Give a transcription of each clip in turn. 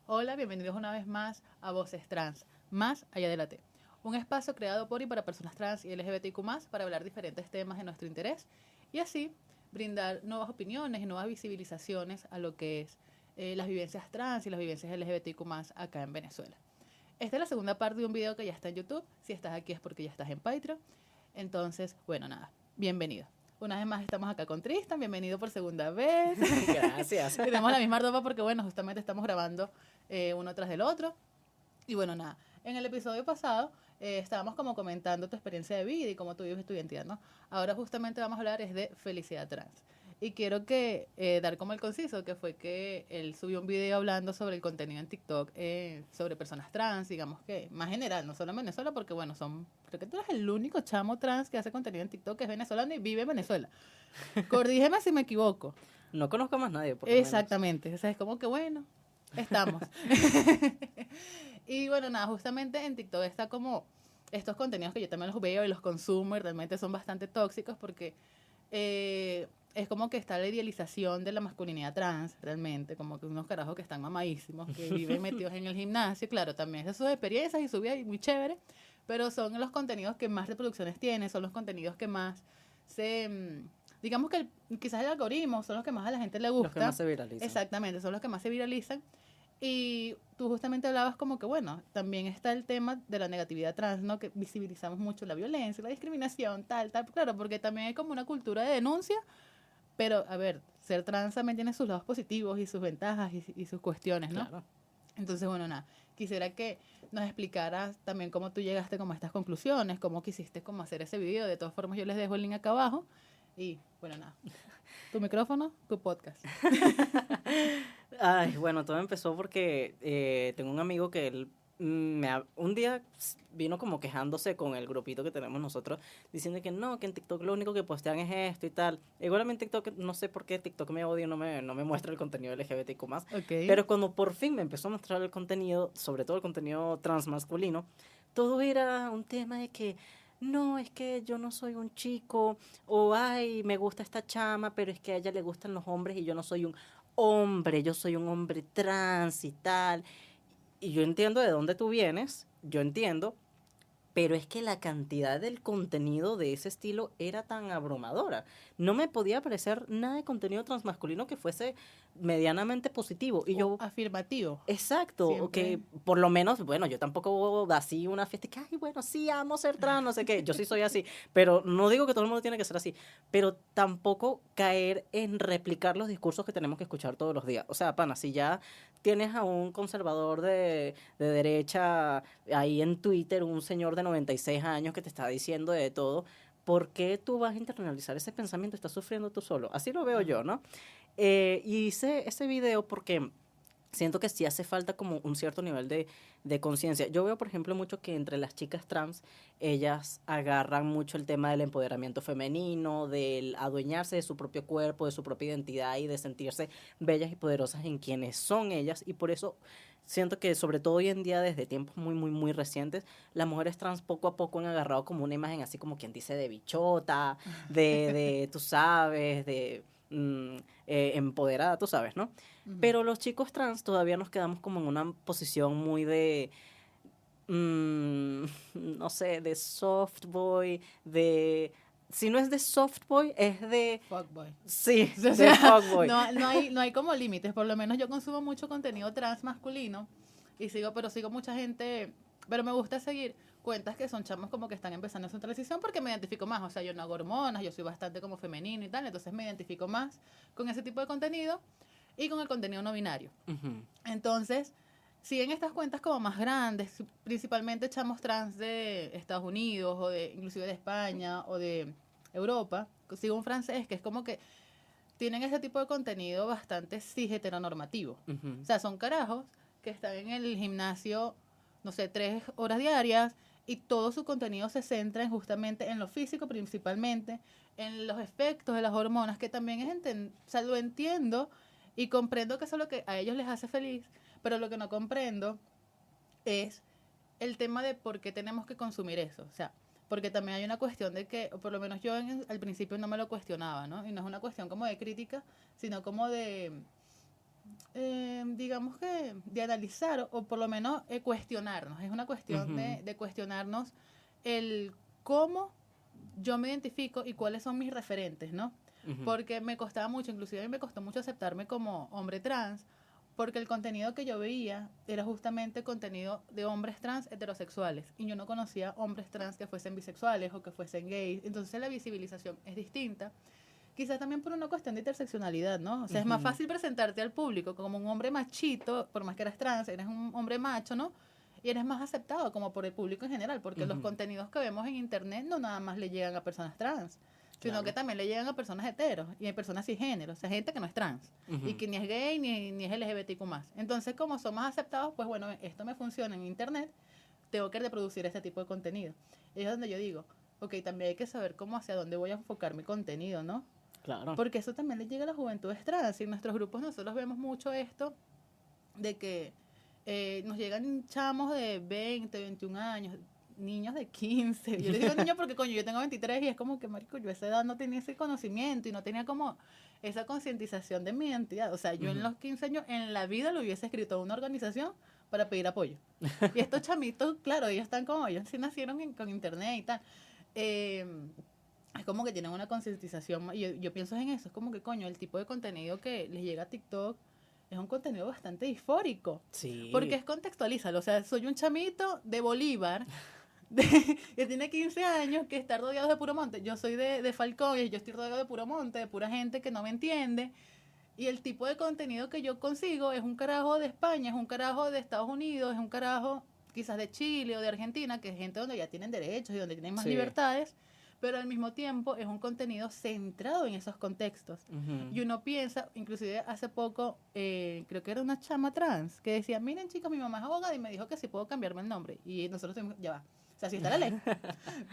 Hola, bienvenidos una vez más a Voces Trans, más allá de la T. Un espacio creado por y para personas trans y LGBTQ+, para hablar diferentes temas de nuestro interés y así brindar nuevas opiniones y nuevas visibilizaciones a lo que es las vivencias trans y las vivencias LGBTQ+, acá en Venezuela. Esta es la segunda parte de un video que ya está en YouTube. Si estás aquí es porque ya estás en Patreon. Entonces, bueno, nada, bienvenido. Una vez más estamos acá con Tristan, bienvenido por segunda vez. Gracias. Tenemos la misma ropa porque, bueno, justamente estamos grabando uno tras del otro. Y bueno, nada, en el episodio pasado estábamos como comentando tu experiencia de vida y cómo tú vives tu identidad, ¿no? Ahora justamente vamos a hablar es de felicidad trans. Y quiero que dar como el conciso, que fue que él subió un video hablando sobre el contenido en TikTok, sobre personas trans, digamos que más general, no solo en Venezuela, porque bueno, creo que tú eres el único chamo trans que hace contenido en TikTok que es venezolano y vive en Venezuela. Corrígeme si me equivoco. No conozco a más nadie, por lo menos. Exactamente, o sea, es como que bueno, estamos. Y bueno, nada, justamente en TikTok está como estos contenidos que yo también los veo y los consumo y realmente son bastante tóxicos porque es como que está la idealización de la masculinidad trans, realmente, como que unos carajos que están mamadísimos, que viven metidos en el gimnasio, claro, también es sus experiencias y su vida y muy chévere, pero son los contenidos que más reproducciones tienen, son los contenidos que más digamos que quizás el algoritmo son los que más a la gente le Los que más gusta. se viralizan. Exactamente, son los que más se viralizan. Y tú justamente hablabas como que, bueno, también está el tema de la negatividad trans, ¿no? Que visibilizamos mucho la violencia, la discriminación, tal, tal. Claro, porque también hay como una cultura de denuncia, pero, a ver, ser trans también tiene sus lados positivos y sus ventajas y sus cuestiones, ¿no? Claro. Entonces, bueno, nada, quisiera que nos explicaras también cómo tú llegaste como a estas conclusiones, cómo quisiste como hacer ese video. De todas formas, yo les dejo el link acá abajo. Y, bueno, nada, tu micrófono, tu podcast. Ay, bueno, todo empezó porque tengo un amigo que él un día vino como quejándose con el grupito que tenemos nosotros, diciendo que no, que en TikTok lo único que postean es esto y tal. Igualmente en TikTok, no sé por qué TikTok me odia y no me muestra el contenido LGBTQ+, Ok. pero cuando por fin me empezó a mostrar el contenido, sobre todo el contenido transmasculino, todo era un tema de que no, es que yo no soy un chico, o ay, me gusta esta chama, pero es que a ella le gustan los hombres y yo no soy un hombre, yo soy un hombre trans y tal. Y yo entiendo de dónde tú vienes, yo entiendo, pero es que la cantidad del contenido de ese estilo era tan abrumadora. No me podía aparecer nada de contenido transmasculino que fuese medianamente positivo. Y O yo, afirmativo. exacto, o que Siempre. por lo menos, bueno, yo tampoco así una fiesta que, ay, bueno, sí, amo ser trans, no sé qué, yo sí soy así, pero no digo que todo el mundo tiene que ser así, pero tampoco caer en replicar los discursos que tenemos que escuchar todos los días. O sea, pana, si ya tienes a un conservador de derecha ahí en Twitter, un señor de 96 años que te está diciendo de todo, ¿por qué tú vas a internalizar ese pensamiento? Estás sufriendo tú solo. Así lo veo Ajá. yo, ¿no? Y hice ese video porque siento que sí hace falta como un cierto nivel de conciencia. Yo veo, por ejemplo, mucho que entre las chicas trans, ellas agarran mucho el tema del empoderamiento femenino, del adueñarse de su propio cuerpo, de su propia identidad y de sentirse bellas y poderosas en quienes son ellas. Y por eso siento que, sobre todo hoy en día, desde tiempos muy, muy, muy recientes, las mujeres trans poco a poco han agarrado como una imagen así como quien dice de bichota, tú sabes, empoderada, tú sabes, ¿no? Ujú. Pero los chicos trans todavía nos quedamos como en una posición muy de, no sé, de soft boy, de... Si no es de soft boy, es de... Fuckboy. Sí, O de sea, fuckboy. no hay como límites. Por lo menos yo consumo mucho contenido trans masculino y sigo mucha gente, pero me gusta seguir cuentas que son chamos como que están empezando su transición porque me identifico más. O sea, yo no hago hormonas, yo soy bastante como femenino y tal, entonces me identifico más con ese tipo de contenido y con el contenido no binario. Ujú. Entonces, siguen estas cuentas como más grandes, principalmente chamos trans de Estados Unidos o de inclusive de España o de Europa. Sigo un francés que es como que tienen ese tipo de contenido bastante cis heteronormativo. O Ujú. sea, son carajos que están en el gimnasio, no sé, 3 horas diarias y todo su contenido se centra en justamente en lo físico principalmente, en los efectos de las hormonas, que también o sea, lo entiendo y comprendo que eso es lo que a ellos les hace feliz, pero lo que no comprendo es el tema de por qué tenemos que consumir eso. O sea, porque también hay una cuestión de que, o por lo menos yo al principio no me lo cuestionaba, ¿no? Y no es una cuestión como de crítica, sino como de digamos que de analizar o por lo menos cuestionarnos. Es una cuestión de cuestionarnos el cómo yo me identifico y cuáles son mis referentes, ¿no? Porque me costaba mucho, inclusive a mí me costó mucho aceptarme como hombre trans, porque el contenido que yo veía era justamente contenido de hombres trans heterosexuales y yo no conocía hombres trans que fuesen bisexuales o que fuesen gays, entonces la visibilización es distinta. Quizás también por una cuestión de interseccionalidad, ¿no? O sea, es más fácil presentarte al público como un hombre machito, por más que eres trans, eres un hombre macho, ¿no? Y eres más aceptado como por el público en general, porque los contenidos que vemos en internet no nada más le llegan a personas trans, sino que también le llegan a personas heteros y a personas cisgénero, o sea, gente que no es trans y que ni es gay ni es LGBTQ+. Entonces, como son más aceptados, pues bueno, esto me funciona en internet, tengo que reproducir este tipo de contenido. Y es donde yo digo, ok, también hay que saber cómo hacia dónde voy a enfocar mi contenido, ¿no? Claro. Porque eso también le llega a la juventud trans. Y en nuestros grupos nosotros vemos mucho esto de que nos llegan chamos de 20, 21 años, niños de 15. Yo les digo niños porque, coño, yo tengo 23 y es como que, marico, yo a esa edad no tenía ese conocimiento y no tenía como esa concientización de mi identidad. O sea, yo en los 15 años en la vida lo hubiese escrito a una organización para pedir apoyo. Y estos chamitos, claro, ellos están como, ellos sí nacieron con internet y tal. Es como que tienen una concientización, y yo pienso en eso, es como que, coño, el tipo de contenido que les llega a TikTok es un contenido bastante disfórico, Sí. porque es contextualizado, o sea, soy un chamito de Bolívar, que tiene 15 años, que está rodeado de puro monte, yo soy de Falcón, y yo estoy rodeado de puro monte, de pura gente que no me entiende, y el tipo de contenido que yo consigo es un carajo de España, es un carajo de Estados Unidos, es un carajo quizás de Chile o de Argentina, que es gente donde ya tienen derechos y donde tienen más libertades, pero al mismo tiempo es un contenido centrado en esos contextos. Y uno piensa, inclusive hace poco, creo que era una chama trans, que decía, miren chicos, mi mamá es abogada y me dijo que sí puedo cambiarme el nombre. Y nosotros tuvimos, ya va, o sea, sí está la ley,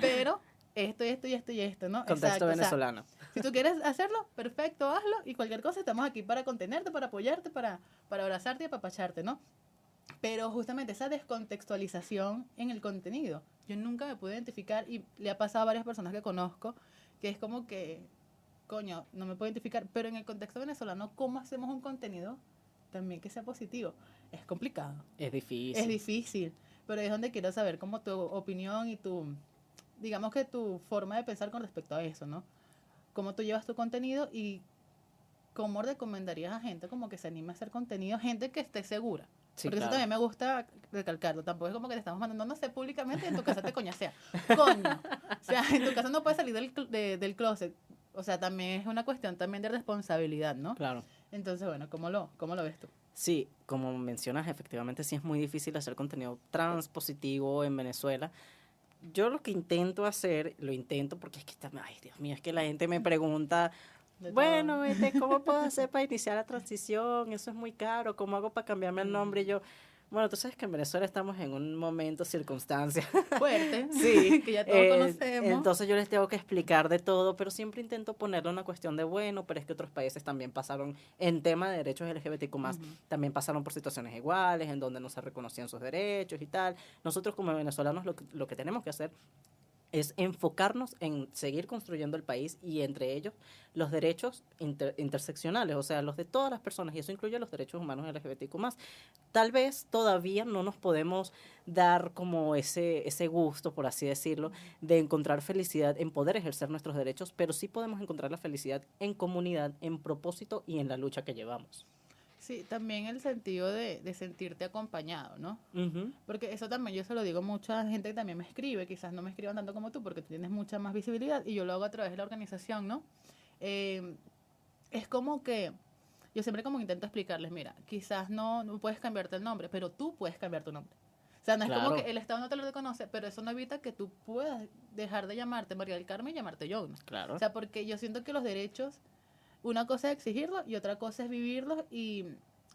pero esto y esto y esto y esto, ¿no? Contexto exacto, venezolano. O sea, si tú quieres hacerlo, perfecto, hazlo y cualquier cosa estamos aquí para contenerte, para apoyarte, para abrazarte y apapacharte, ¿no? Pero justamente esa descontextualización en el contenido, yo nunca me pude identificar y le ha pasado a varias personas que conozco, que es como que, coño, no me puedo identificar, pero en el contexto venezolano, ¿cómo hacemos un contenido también que sea positivo? Es complicado. Es difícil. Es difícil, pero es donde quiero saber como tu opinión y digamos que tu forma de pensar con respecto a eso, ¿no? Cómo tú llevas tu contenido y cómo recomendarías a gente como que se anime a hacer contenido, gente que esté segura. Sí, porque claro. eso también me gusta recalcarlo. Tampoco es como que te estamos mandando, no sé, públicamente y en tu casa te coñasea. Coño. O sea, en tu casa no puedes salir del closet. O sea, también es una cuestión también de responsabilidad, ¿no? Claro. Entonces, bueno, ¿cómo lo ves tú? Sí, como mencionas, efectivamente sí es muy difícil hacer contenido trans positivo en Venezuela. Yo lo que intento hacer, lo intento porque es que, ay Dios mío, es que la gente me pregunta, bueno, ¿cómo puedo hacer para iniciar la transición? Eso es muy caro, ¿cómo hago para cambiarme el nombre? Y yo, bueno, tú sabes que en Venezuela estamos en un momento, circunstancia fuerte, sí, que ya todos conocemos. Entonces yo les tengo que explicar de todo, pero siempre intento ponerle una cuestión de bueno, pero es que otros países también pasaron en tema de derechos LGBTQ+, también pasaron por situaciones iguales, en donde no se reconocían sus derechos y tal. Nosotros como venezolanos lo que tenemos que hacer es enfocarnos en seguir construyendo el país y entre ellos los derechos interseccionales, o sea, los de todas las personas, y eso incluye los derechos humanos LGBTQ+. Tal vez todavía no nos podemos dar como ese gusto, por así decirlo, de encontrar felicidad en poder ejercer nuestros derechos, pero sí podemos encontrar la felicidad en comunidad, en propósito y en la lucha que llevamos. Sí, también el sentido de sentirte acompañado, ¿no? Porque eso también yo se lo digo a mucha gente que también me escribe, quizás no me escriban tanto como tú porque tú tienes mucha más visibilidad y yo lo hago a través de la organización, ¿no? Es como que yo siempre como intento explicarles, mira, quizás no puedes cambiarte el nombre, pero tú puedes cambiar tu nombre. O sea, no es como que el Estado no te lo reconoce, pero eso no evita que tú puedas dejar de llamarte María del Carmen y llamarte Yogna. Claro. O sea, porque yo siento que los derechos, una cosa es exigirlos y otra cosa es vivirlos y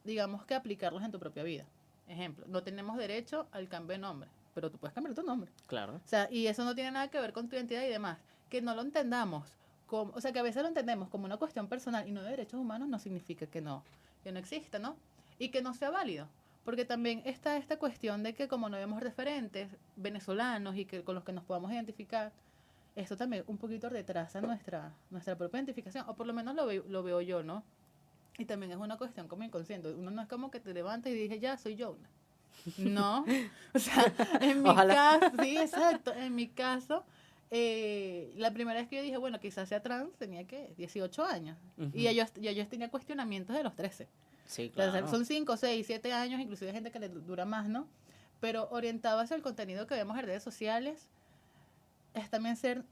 digamos que aplicarlos en tu propia vida. Ejemplo, no tenemos derecho al cambio de nombre, pero tú puedes cambiar tu nombre. Claro. O sea, y eso no tiene nada que ver con tu identidad y demás. Que no lo entendamos, o sea, que a veces lo entendemos como una cuestión personal y no de derechos humanos no significa que no exista, ¿no? Y que no sea válido. Porque también está esta cuestión de que como no vemos referentes venezolanos y que con los que nos podamos identificar, esto también un poquito retrasa nuestra propia identificación, o por lo menos lo veo yo, ¿no? Y también es una cuestión como inconsciente. Uno no es como que te levantas y dije, ya, soy Jonah. No. O sea, en mi Ojalá. caso, sí, exacto. En mi caso, la primera vez que yo dije, bueno, quizás sea trans, tenía que 18 años. Y Ujú. ya yo tenía cuestionamientos de los 13. Sí, O sea, claro. son 5, 6, 7 años, inclusive hay gente que le dura más, ¿no? Pero orientado hacia el contenido que vemos en redes sociales, es también ser,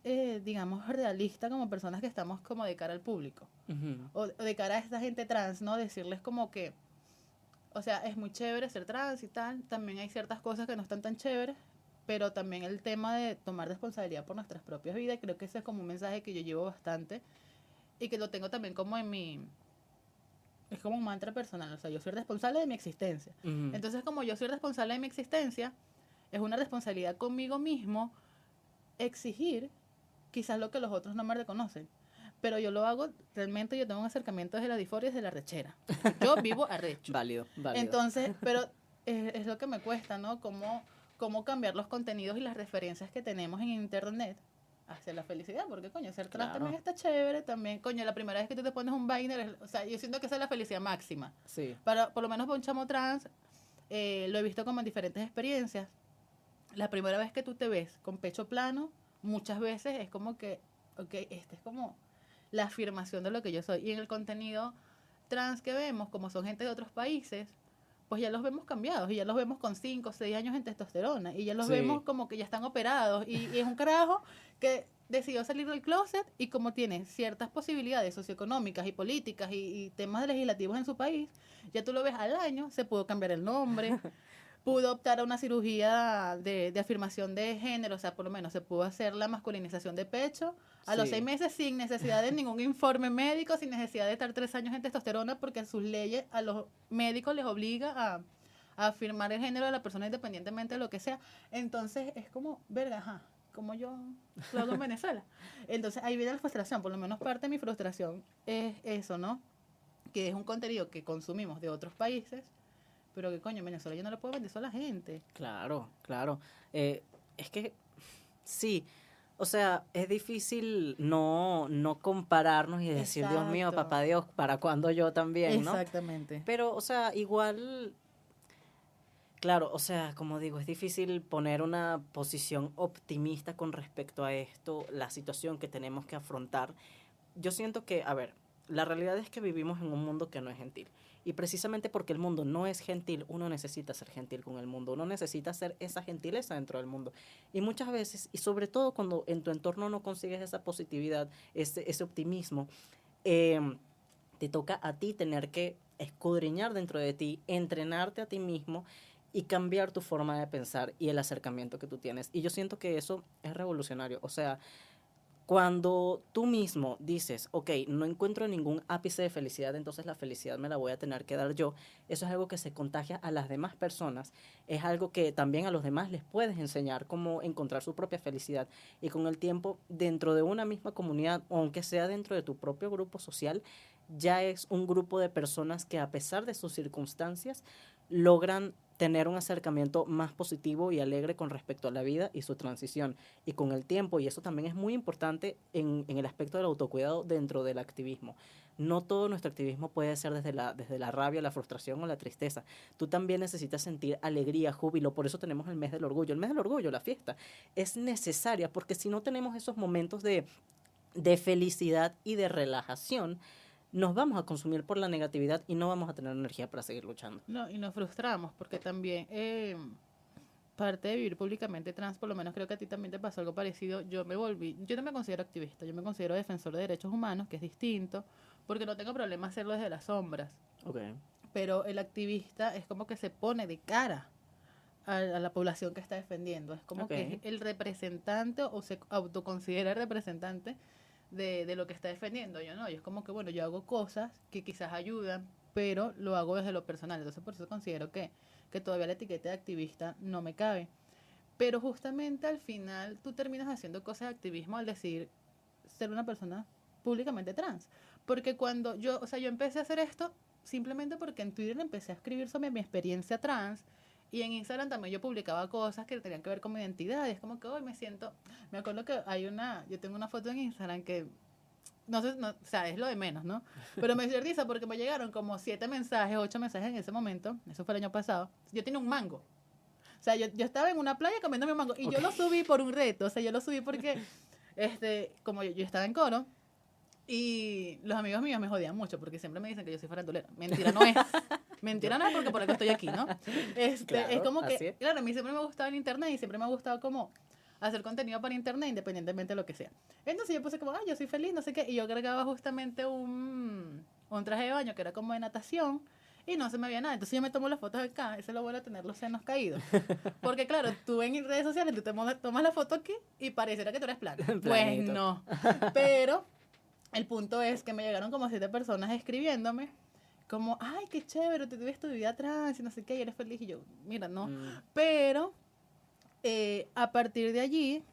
digamos, realista como personas que estamos como de cara al público. Ujú. O de cara a esta gente trans, ¿no? Decirles como que, o sea, es muy chévere ser trans y tal. También hay ciertas cosas que no están tan chéveres, pero también el tema de tomar responsabilidad por nuestras propias vidas, creo que ese es como un mensaje que yo llevo bastante y que lo tengo también como en mi, es como un mantra personal, o sea, yo soy responsable de mi existencia. Ujú. Entonces, como yo soy responsable de mi existencia, es una responsabilidad conmigo mismo exigir quizás lo que los otros no me reconocen. Pero yo lo hago, realmente yo tengo un acercamiento desde la disforia y desde la rechera. Yo vivo arrecho. Válido, válido. Entonces, pero es lo que me cuesta, ¿no? Cómo cambiar los contenidos y las referencias que tenemos en internet hacia la felicidad, porque coño, ser trans también Claro. está chévere, también, coño, la primera vez que tú te pones un vaina, o sea, yo siento que esa es la felicidad máxima. Sí. Por lo menos para un chamo trans, lo he visto como en diferentes experiencias. La primera vez que tú te ves con pecho plano, muchas veces es como que, ok, este es como la afirmación de lo que yo soy. Y en el contenido trans que vemos, como son gente de otros países, pues ya los vemos cambiados y ya los vemos con 5 o 6 años en testosterona y ya los Sí. vemos como que ya están operados y es un carajo que decidió salir del closet y como tiene ciertas posibilidades socioeconómicas y políticas y temas legislativos en su país, ya tú lo ves al año, se pudo cambiar el nombre, pudo optar a una cirugía de afirmación de género, o sea, por lo menos se pudo hacer la masculinización de pecho a los 6 Sí. meses sin necesidad de ningún informe médico, sin necesidad de estar 3 años en testosterona, porque sus leyes a los médicos les obliga a afirmar el género de la persona independientemente de lo que sea. Entonces es como, verga, ajá, como yo lo hago en Venezuela. Entonces ahí viene la frustración, por lo menos parte de mi frustración es eso, ¿no? Que es un contenido que consumimos de otros países, pero que coño, en Venezuela yo no le puedo vender eso a la gente. Claro, claro. Es que sí, o sea, es difícil no compararnos y decir, Dios mío, Exacto. papá Dios, ¿para cuándo yo también, no? Exactamente. Pero, o sea, igual, claro, o sea, como digo, es difícil poner una posición optimista con respecto a esto, la situación que tenemos que afrontar. Yo siento que, a ver, la realidad es que vivimos en un mundo que no es gentil. Y precisamente porque el mundo no es gentil, uno necesita ser gentil con el mundo, uno necesita hacer esa gentileza dentro del mundo. Y muchas veces, y sobre todo cuando en tu entorno no consigues esa positividad, ese optimismo, eh, te toca a ti tener que escudriñar dentro de ti, entrenarte a ti mismo y cambiar tu forma de pensar y el acercamiento que tú tienes. Y yo siento que eso es revolucionario. O sea, cuando tú mismo dices, ok, no encuentro ningún ápice de felicidad, entonces la felicidad me la voy a tener que dar yo, eso es algo que se contagia a las demás personas, es algo que también a los demás les puedes enseñar cómo encontrar su propia felicidad. Y con el tiempo, dentro de una misma comunidad, o aunque sea dentro de tu propio grupo social, ya es un grupo de personas que a pesar de sus circunstancias, logran tener un acercamiento más positivo y alegre con respecto a la vida y su transición. Y con el tiempo, y eso también es muy importante en el aspecto del autocuidado dentro del activismo. No todo nuestro activismo puede ser desde la rabia, la frustración o la tristeza. Tú también necesitas sentir alegría, júbilo. Por eso tenemos el mes del orgullo. El mes del orgullo, la fiesta, es necesaria porque si no tenemos esos momentos de felicidad y de relajación, nos vamos a consumir por la negatividad y no vamos a tener energía para seguir luchando. No, y nos frustramos porque también parte de vivir públicamente trans, por lo menos creo que a ti también te pasó algo parecido. Yo no me considero activista, yo me considero defensor de derechos humanos, que es distinto, porque no tengo problema hacerlo desde las sombras. Ok. Pero el activista es como que se pone de cara a la población que está defendiendo. Es como que es Ok. el representante o se autoconsidera el representante de lo que está defendiendo. Yo no, yo es como que, bueno, yo hago cosas que quizás ayudan, pero lo hago desde lo personal. Entonces, por eso considero que todavía la etiqueta de activista no me cabe. Pero justamente al final tú terminas haciendo cosas de activismo al decir ser una persona públicamente trans. Porque cuando yo, o sea, yo empecé a hacer esto simplemente porque en Twitter empecé a escribir sobre mi experiencia trans y en Instagram también yo publicaba cosas que tenían que ver con mi identidad. Y es como que hoy me siento, me acuerdo que yo tengo una foto en Instagram que no sé, no, o sea, es lo de menos, ¿no? Pero me dio risa porque me llegaron como 7 mensajes, 8 mensajes en ese momento, eso fue el año pasado. Yo tenía un mango. O sea, yo estaba en una playa comiéndome un mango y yo lo subí por un reto, o sea, yo lo subí porque, como yo estaba en coro y los amigos míos me jodían mucho porque siempre me dicen que yo soy farandulera. Mentira no es. Mentira no es porque por algo estoy aquí, ¿no? Claro, Es como así que, es. claro, a mí siempre me ha gustado el internet y siempre me ha gustado como hacer contenido para internet independientemente de lo que sea. Entonces yo puse como, yo soy feliz, no sé qué, y yo cargaba justamente un traje de baño que era como de natación y no se me veía nada. Entonces yo me tomo las fotos acá, ese lo bueno a tener los senos caídos. Porque claro, tú en redes sociales, tú tomas la foto aquí y pareciera que tú eres plana. Pues Planito. no. Pero el punto es que me llegaron como 7 personas escribiéndome como, ay, qué chévere, te tuviste tu vida trans y no sé qué, y eres feliz. Y yo, mira, no. Pero a partir de allí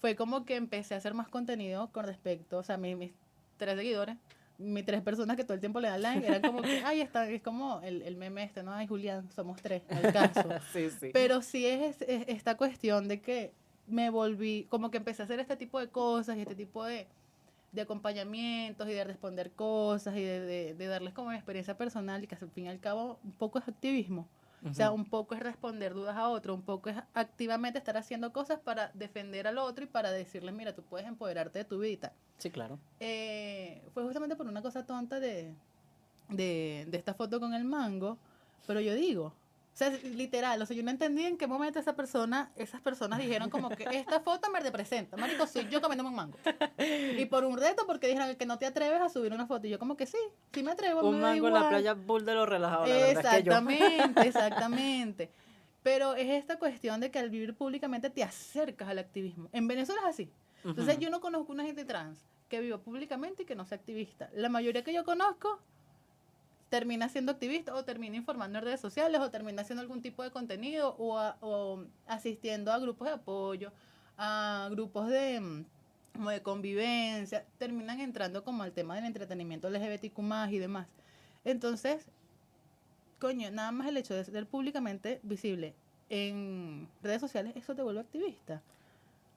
fue como que empecé a hacer más contenido con respecto, o sea, mis 3 seguidores, mis 3 personas que todo el tiempo le dan like, eran como que, ay, es como el meme ¿no? Ay, Julián, somos 3, no hay caso. Sí, sí. Pero sí es esta cuestión de que me volví, como que empecé a hacer este tipo de cosas y este tipo de acompañamientos y de responder cosas y de darles como mi experiencia personal y que al fin y al cabo un poco es activismo. O sea, un poco es responder dudas a otro, un poco es activamente estar haciendo cosas para defender al otro y para decirle, mira, tú puedes empoderarte de tu vida. Sí, claro. Fue justamente por una cosa tonta de esta foto con el mango, pero yo digo, o sea, literal, o sea, yo no entendí en qué momento esas personas dijeron como que esta foto me representa, marico, soy yo comiéndome un mango. Y por un reto, porque dijeron que no te atreves a subir una foto. Y yo como que sí me atrevo, Un me da mango en igual. la playa, bull de lo relajado, la verdad es que yo. Exactamente, exactamente. Pero es esta cuestión de que al vivir públicamente te acercas al activismo. En Venezuela es así. Entonces yo no conozco una gente trans que viva públicamente y que no sea activista. La mayoría que yo conozco termina siendo activista o termina informando en redes sociales o termina haciendo algún tipo de contenido o asistiendo a grupos de apoyo, a grupos como de convivencia, terminan entrando como al tema del entretenimiento LGBTQ+, y demás. Entonces, coño, nada más el hecho de ser públicamente visible en redes sociales, eso te vuelve activista.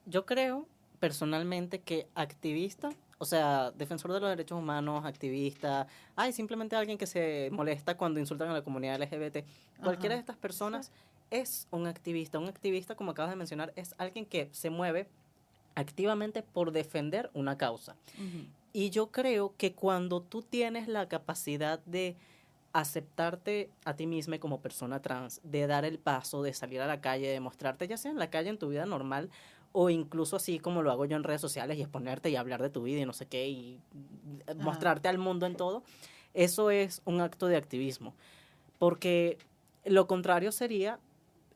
Yo creo personalmente que activista, o sea, defensor de los derechos humanos, activista, simplemente alguien que se molesta cuando insultan a la comunidad LGBT, cualquiera de estas personas es un activista. Un activista, como acabas de mencionar, es alguien que se mueve activamente por defender una causa. Y yo creo que cuando tú tienes la capacidad de aceptarte a ti misma como persona trans, de dar el paso, de salir a la calle, de mostrarte ya sea en la calle, en tu vida normal, o incluso así como lo hago yo en redes sociales y exponerte y hablar de tu vida y no sé qué, y mostrarte al mundo en todo, eso es un acto de activismo. Porque lo contrario sería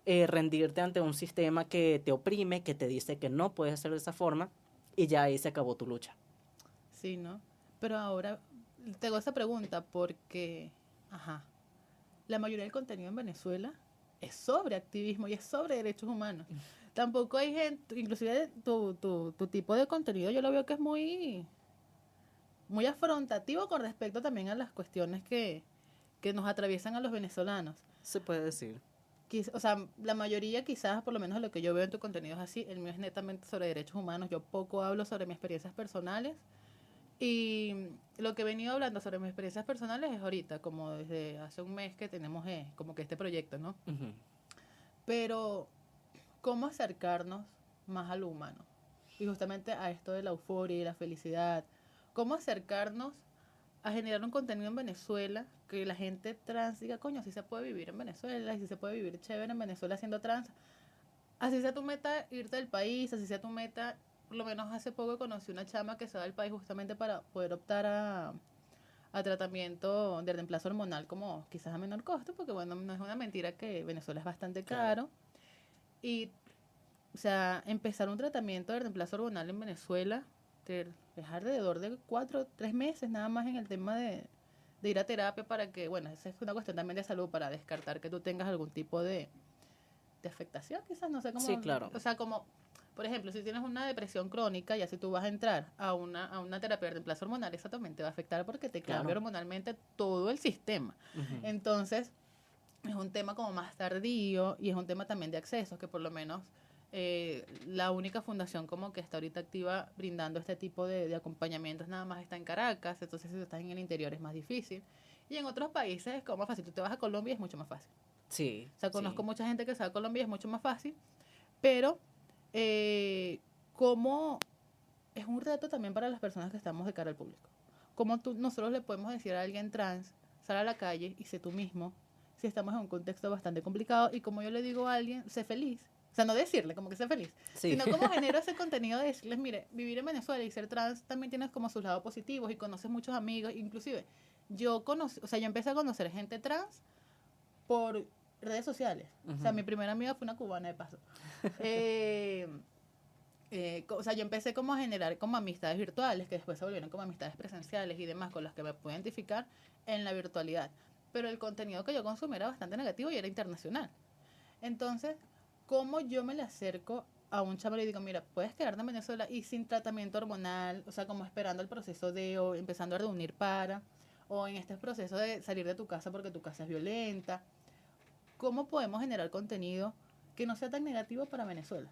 rendirte ante un sistema que te oprime, que te dice que no puedes hacer de esa forma, y ya ahí se acabó tu lucha. Sí, ¿no? Pero ahora te hago esa pregunta porque, la mayoría del contenido en Venezuela es sobre activismo y es sobre derechos humanos. Tampoco hay gente, inclusive tu tipo de contenido yo lo veo que es muy afrontativo con respecto también a las cuestiones que nos atraviesan a los venezolanos. Se puede decir. O sea, la mayoría quizás, por lo menos lo que yo veo en tu contenido es así, el mío es netamente sobre derechos humanos, yo poco hablo sobre mis experiencias personales y lo que he venido hablando sobre mis experiencias personales es ahorita, como desde hace un mes que tenemos como que este proyecto, ¿no? Pero, ¿cómo acercarnos más a lo humano? Y justamente a esto de la euforia y la felicidad, ¿cómo acercarnos a generar un contenido en Venezuela que la gente trans diga, coño, así se puede vivir en Venezuela, así se puede vivir chévere en Venezuela siendo trans, así sea tu meta irte del país, así sea tu meta, por lo menos hace poco conocí una chama que se va del país justamente para poder optar a tratamiento de reemplazo hormonal como quizás a menor costo, porque bueno, no es una mentira que Venezuela es bastante caro. Y, o sea, empezar un tratamiento de reemplazo hormonal en Venezuela es alrededor de 3 meses nada más en el tema de ir a terapia para que, bueno, esa es una cuestión también de salud para descartar que tú tengas algún tipo de afectación, quizás, no sé cómo. Sí, claro. O sea, como, por ejemplo, si tienes una depresión crónica y así tú vas a entrar a una terapia de reemplazo hormonal, eso también te va a afectar porque te cambia hormonalmente todo el sistema. Entonces, es un tema como más tardío y es un tema también de acceso, que por lo menos La única fundación como que está ahorita activa brindando este tipo de acompañamientos nada más está en Caracas, entonces si estás en el interior es más difícil. Y en otros países es como más fácil, tú te vas a Colombia y es mucho más fácil. Sí, O sea, conozco sí. mucha gente que se va a Colombia y es mucho más fácil, pero eh, como es un reto también para las personas que estamos de cara al público. ¿Cómo nosotros le podemos decir a alguien trans, sal a la calle y sé tú mismo, si estamos en un contexto bastante complicado? Y como yo le digo a alguien, sé feliz. O sea, no decirle como que sé feliz, Sí. sino como genero ese contenido de decirles, mire, vivir en Venezuela y ser trans también tienes como sus lados positivos y conoces muchos amigos. Inclusive, yo yo empecé a conocer gente trans por redes sociales. O sea, Ujú. mi primera amiga fue una cubana de paso. Eh, o sea, yo empecé como a generar como amistades virtuales que después se volvieron como amistades presenciales y demás con las que me pude identificar en la virtualidad. Pero el contenido que yo consumía era bastante negativo y era internacional. Entonces, ¿cómo yo me le acerco a un chaval y digo, mira, puedes quedarte en Venezuela y sin tratamiento hormonal, o sea, como esperando el proceso de, o empezando a reunir para, o en este proceso de salir de tu casa porque tu casa es violenta? ¿Cómo podemos generar contenido que no sea tan negativo para Venezuela?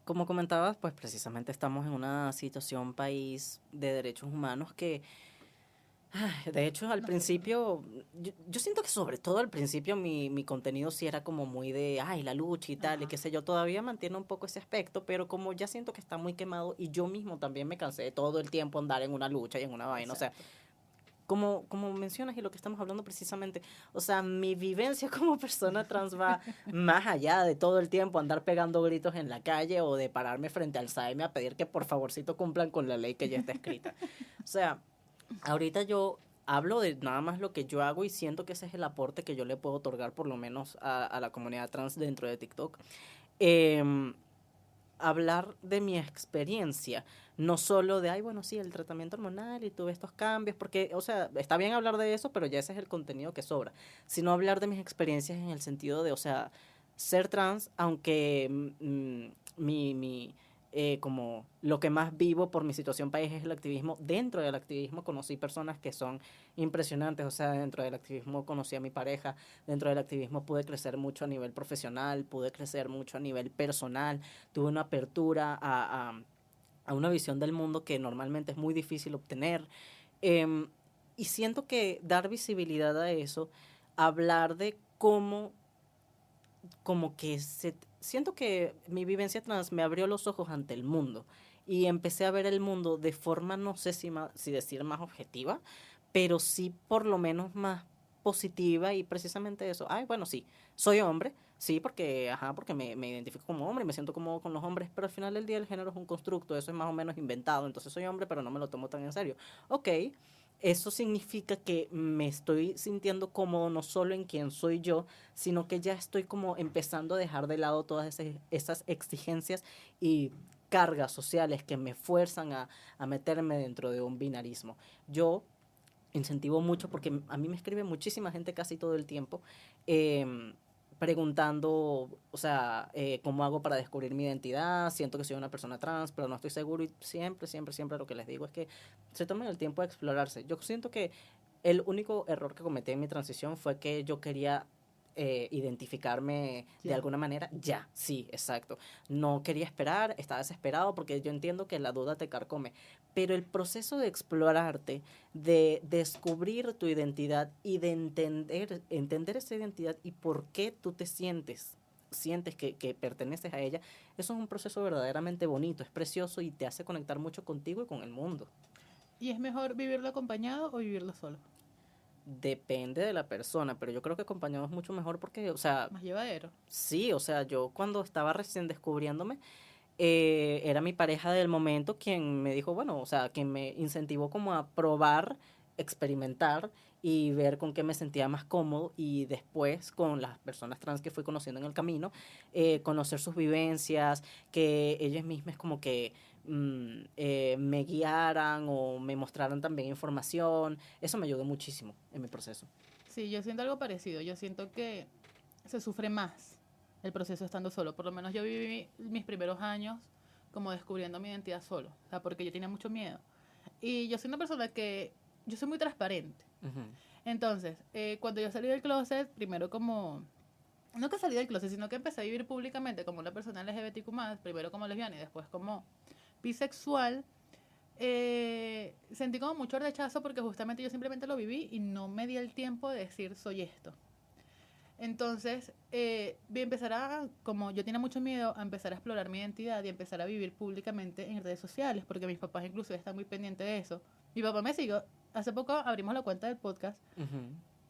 Como comentabas, pues precisamente estamos en una situación país de derechos humanos que, de hecho, al No sé, pues. principio, yo siento que sobre todo al principio mi contenido sí era como muy de, ay, la lucha y tal, y Ajá. qué sé yo, todavía mantiene un poco ese aspecto, pero como ya siento que está muy quemado y yo mismo también me cansé de todo el tiempo andar en una lucha y en una vaina, o sea, Exacto. como mencionas y lo que estamos hablando precisamente, o sea, mi vivencia como persona trans va más allá de todo el tiempo andar pegando gritos en la calle o de pararme frente al SAEME a pedir que por favorcito cumplan con la ley que ya está escrita. O sea, ahorita yo hablo de nada más lo que yo hago y siento que ese es el aporte que yo le puedo otorgar por lo menos a la comunidad trans dentro de TikTok. Eh, Hablar de mi experiencia, no solo de, ay, bueno, sí, el tratamiento hormonal y tuve estos cambios, porque, o sea, está bien hablar de eso, pero ya ese es el contenido que sobra, sino hablar de mis experiencias en el sentido de, o sea, ser trans, aunque como lo que más vivo por mi situación país es el activismo, dentro del activismo conocí personas que son impresionantes, o sea, dentro del activismo conocí a mi pareja, dentro del activismo pude crecer mucho a nivel profesional, pude crecer mucho a nivel personal, tuve una apertura a una visión del mundo que normalmente es muy difícil obtener. Eh, y siento que dar visibilidad a eso, hablar de cómo, como que siento que mi vivencia trans me abrió los ojos ante el mundo y empecé a ver el mundo de forma, no sé si decir más objetiva, pero sí por lo menos más positiva y precisamente eso. Ay, bueno, sí, soy hombre, sí, porque me identifico como hombre y me siento cómodo con los hombres, pero al final del día el género es un constructo, eso es más o menos inventado, entonces soy hombre, pero no me lo tomo tan en serio. Ok, eso significa que me estoy sintiendo cómodo no solo en quién soy yo, sino que ya estoy como empezando a dejar de lado todas esas exigencias y cargas sociales que me fuerzan a meterme dentro de un binarismo. Yo incentivo mucho porque a mí me escribe muchísima gente casi todo el tiempo eh, preguntando, o sea, cómo hago para descubrir mi identidad, siento que soy una persona trans, pero no estoy seguro y siempre lo que les digo es que se tomen el tiempo de explorarse. Yo siento que el único error que cometí en mi transición fue que yo quería identificarme de Ya. alguna manera ya, sí, exacto. No quería esperar, estaba desesperado porque yo entiendo que la duda te carcome, pero el proceso de explorarte, de descubrir tu identidad y de entender esa identidad y por qué tú sientes que perteneces a ella, eso es un proceso verdaderamente bonito, es precioso y te hace conectar mucho contigo y con el mundo. ¿Y es mejor vivirlo acompañado o vivirlo solo? Depende de la persona, pero yo creo que acompañado es mucho mejor porque, o sea, Más llevadero. sí, o sea, yo cuando estaba recién descubriéndome, era mi pareja del momento quien me dijo, bueno, o sea, quien me incentivó como a probar, experimentar y ver con qué me sentía más cómodo y después con las personas trans que fui conociendo en el camino, conocer sus vivencias, que ellas mismas como que me guiaran o me mostraran también información, eso me ayudó muchísimo en mi proceso. Sí, yo siento algo parecido. Yo siento que se sufre más el proceso estando solo. Por lo menos yo viví mis primeros años como descubriendo mi identidad solo. O sea, porque yo tenía mucho miedo. Y yo soy una persona que yo soy muy transparente. Ujú. Entonces, cuando yo salí del closet, primero como no que salí del closet, sino que empecé a vivir públicamente como una persona LGBTQ+, primero como lesbiana y después como bisexual, sentí como mucho rechazo porque justamente yo simplemente lo viví y no me di el tiempo de decir soy esto. Entonces, vi empezar como yo tenía mucho miedo, a empezar a explorar mi identidad y empezar a vivir públicamente en redes sociales, porque mis papás incluso están muy pendientes de eso. Mi papá me siguió, hace poco abrimos la cuenta del podcast,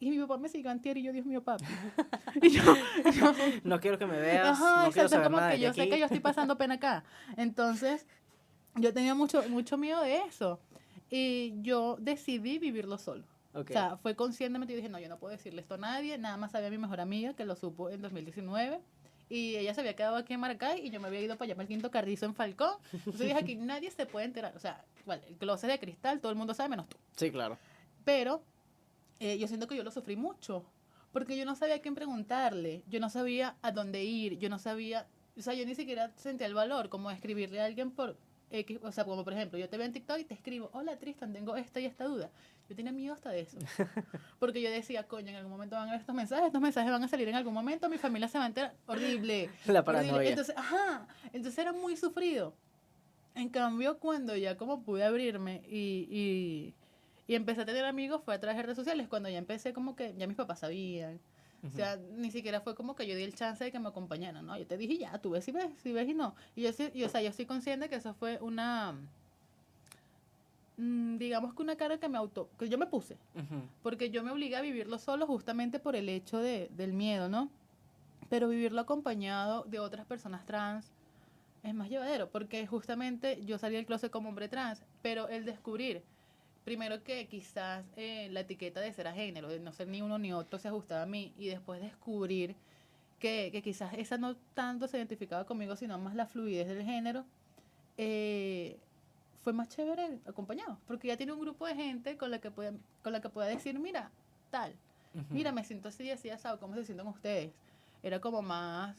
y mi papá me siguió antier y yo, Dios mío, papi. Y yo, no quiero que me veas, ajá, no quiero exacto, saber como nada que de yo ti sé que aquí. yo estoy pasando pena acá. Entonces, yo tenía mucho miedo de eso. Y yo decidí vivirlo solo. Ok. O sea, fue conscientemente y dije, no, yo no puedo decirle esto a nadie. Nada más sabía mi mejor amiga, que lo supo en 2019. Y ella se había quedado aquí en Maracay y yo me había ido para allá para el Quinto Carrizo en Falcón. Entonces dije, aquí nadie se puede enterar. O sea, igual, el closet de cristal, todo el mundo sabe menos tú. Sí, claro. Pero yo siento que yo lo sufrí mucho. Porque yo no sabía a quién preguntarle. Yo no sabía a dónde ir. Yo no sabía... O sea, yo ni siquiera sentía el valor como de escribirle a alguien por... o sea, como por ejemplo, yo te veo en TikTok y te escribo, hola Tristan, tengo esta y esta duda. Yo tenía miedo hasta de eso. Porque yo decía, coño, en algún momento van a ver estos mensajes van a salir en algún momento, mi familia se va a enterar. Horrible. La Horrible. paranoia. Entonces, entonces era muy sufrido. En cambio, cuando ya como pude abrirme y empecé a tener amigos, fue a través de redes sociales, cuando ya empecé como que ya mis papás sabían. O sea, ni siquiera fue como que yo di el chance de que me acompañaran, ¿no? Yo te dije ya, tú ves si ves y no. Y yo sí, o sea, yo estoy consciente que eso fue una, digamos que una cara que yo me puse. Porque yo me obligué a vivirlo solo justamente por el hecho del miedo, ¿no? Pero vivirlo acompañado de otras personas trans es más llevadero, porque justamente yo salí del closet como hombre trans, pero el descubrir, primero que quizás la etiqueta de ser a género, de no ser ni uno ni otro, se ajustaba a mí, y después descubrir que quizás esa no tanto se identificaba conmigo, sino más la fluidez del género, fue más chévere acompañado, porque ya tiene un grupo de gente con la que pueda decir, mira, tal, mira, me siento así, así, asado, ¿cómo se sienten ustedes? Era como más,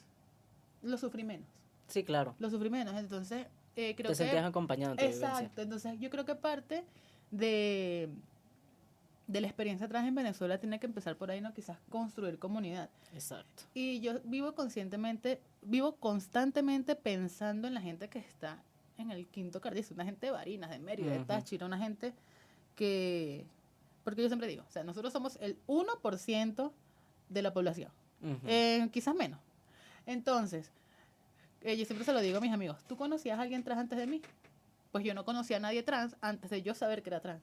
lo sufrí menos. Sí, claro. Lo sufrí menos, entonces creo que... Te sentías acompañado en tu vivencia. Exacto, entonces yo creo que parte de la experiencia trans en Venezuela tiene que empezar por ahí, ¿no? Quizás construir comunidad. Exacto. Y yo vivo constantemente pensando en la gente que está en el Quinto Cardizo, una gente de Barinas, de Mérida, de Táchira, una gente que... Porque yo siempre digo, o sea, nosotros somos el 1% de la población, quizás menos. Entonces, yo siempre se lo digo a mis amigos, ¿tú conocías a alguien trans antes de mí? Pues yo no conocía a nadie trans antes de yo saber que era trans.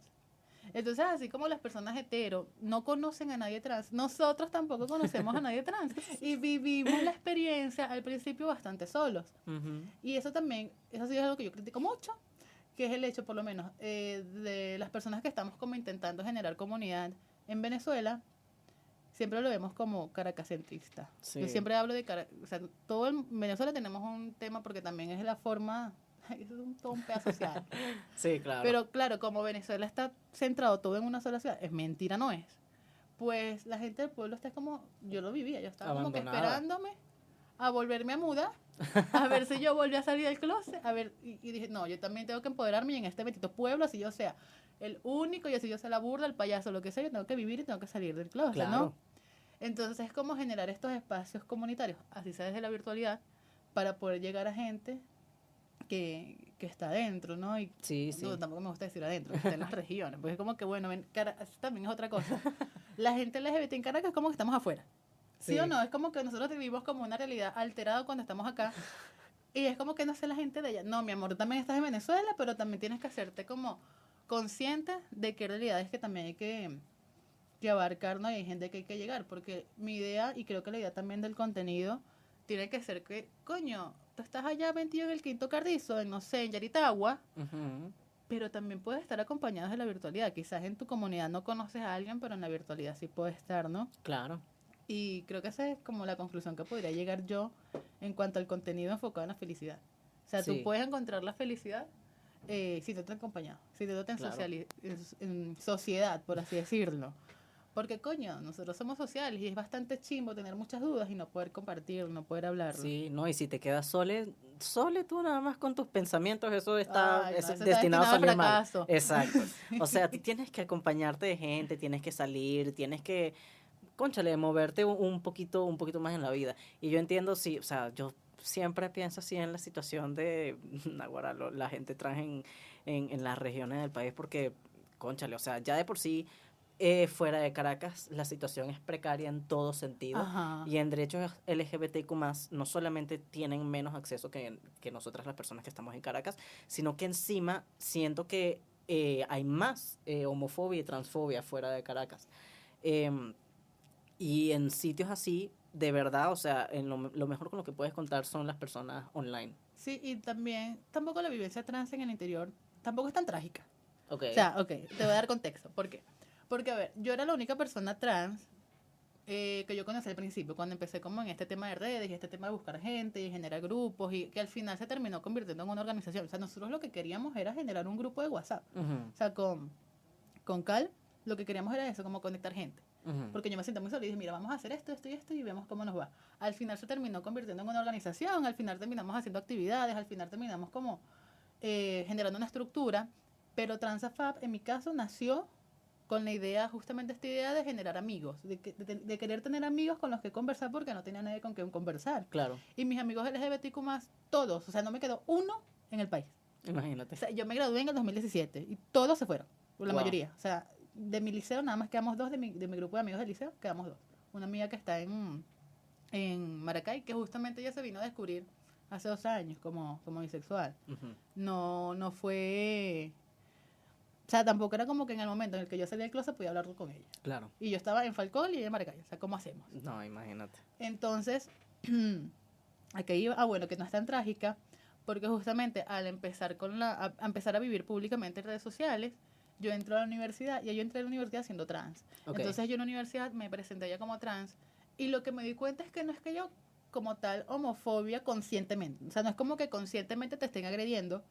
Entonces, así como las personas hetero no conocen a nadie trans, nosotros tampoco conocemos a nadie trans. Y vivimos la experiencia al principio bastante solos. Y eso también, eso sí es algo que yo critico mucho, que es el hecho, por lo menos, de las personas que estamos como intentando generar comunidad en Venezuela, siempre lo vemos como caracacentrista. Sí. Yo siempre hablo de o sea, todo en Venezuela tenemos un tema porque también es la forma, eso es todo un pedazo social. Sí, claro. Pero claro, como Venezuela está centrado todo en una sola ciudad, es mentira, no es. Pues la gente del pueblo está como, yo lo vivía, yo estaba como que esperándome a volverme a mudar, a ver si yo volví a salir del closet, a ver, y dije, no, yo también tengo que empoderarme y en este bendito pueblo, así yo sea el único y así yo sea la burla, el payaso, lo que sea, yo tengo que vivir y tengo que salir del closet, claro. ¿no? Entonces es como generar estos espacios comunitarios, así sea desde la virtualidad, para poder llegar a gente que está adentro, ¿no? Y sí. No, tampoco me gusta decir adentro, que está en las regiones, porque es como que, bueno, también es otra cosa. La gente LGBT en Caracas es como que estamos afuera. ¿Sí o no? Es como que nosotros vivimos como una realidad alterada cuando estamos acá. Y es como que no sé la gente de allá. No, mi amor, también estás en Venezuela, pero también tienes que hacerte como consciente de qué realidades que también hay que abarcar, ¿no? Y hay gente que hay que llegar. Porque mi idea, y creo que la idea también del contenido, tiene que ser que, coño, tú estás allá metido en el Quinto Carrizo, en, no sé, en Yaritagua, pero también puedes estar acompañado de la virtualidad. Quizás en tu comunidad no conoces a alguien, pero en la virtualidad sí puede estar, ¿no? Claro. Y creo que esa es como la conclusión que podría llegar yo en cuanto al contenido enfocado en la felicidad. O sea, tú puedes encontrar la felicidad si te estás acompañado, si te estás en sociedad, por así decirlo. Porque, coño, nosotros somos sociales y es bastante chimbo tener muchas dudas y no poder compartir, no poder hablarlo. Sí, no, y si te quedas sole tú nada más con tus pensamientos, eso está destinado a salir mal. Exacto. O sea, tú tienes que acompañarte de gente, tienes que salir, tienes que cónchale, moverte un poquito más en la vida. Y yo entiendo, sí, o sea, yo siempre pienso así en la situación de naguará, la gente trans en las regiones del país, porque, cónchale, o sea, ya de por sí, fuera de Caracas, la situación es precaria en todo sentido. Ajá. Y en derechos LGBTQ+, no solamente tienen menos acceso que nosotras las personas que estamos en Caracas, sino que encima siento que hay más homofobia y transfobia fuera de Caracas. Em, y en sitios así, de verdad, o sea, lo mejor con lo que puedes contar son las personas online. Sí, y también, tampoco la vivencia trans en el interior tampoco es tan trágica. Ok. O sea, ok, te voy a dar contexto. ¿Por qué? Porque, a ver, yo era la única persona trans que yo conocí al principio, cuando empecé como en este tema de redes y este tema de buscar gente y generar grupos y que al final se terminó convirtiendo en una organización. O sea, nosotros lo que queríamos era generar un grupo de WhatsApp. Ujú, O sea, con Cal, lo que queríamos era eso, como conectar gente. ujú. Porque yo me sentía muy sola y dije, mira, vamos a hacer esto, esto y esto y vemos cómo nos va. Al final se terminó convirtiendo en una organización, al final terminamos haciendo actividades, al final terminamos como generando una estructura, pero Transafab en mi caso nació con la idea, justamente esta idea de generar amigos, de querer tener amigos con los que conversar porque no tenía nadie con quien conversar. Claro, Y mis amigos LGBTQ más, todos, o sea, no me quedó uno en el país. imagínate. O sea, yo me gradué en el 2017 y todos se fueron, la Wow. mayoría. O sea, de mi liceo nada más quedamos dos, de mi grupo de amigos del liceo quedamos dos. Una amiga que está en Maracay, que justamente ella se vino a descubrir hace 2 años como bisexual. Ujú, No fue... O sea, tampoco era como que en el momento en el que yo salí del closet podía hablar con ella. claro. Y yo estaba en Falcón y ella en Maracay. O sea, ¿cómo hacemos? No, imagínate. Entonces, ¿a qué iba? Ah, bueno, que no es tan trágica, porque justamente al empezar a empezar a vivir públicamente en redes sociales, yo entro a la universidad y yo entré a la universidad siendo trans. Ok. Entonces yo en la universidad me presenté ya como trans y lo que me di cuenta es que no es que yo como tal homofobia conscientemente, o sea, no es como que conscientemente te estén agrediendo,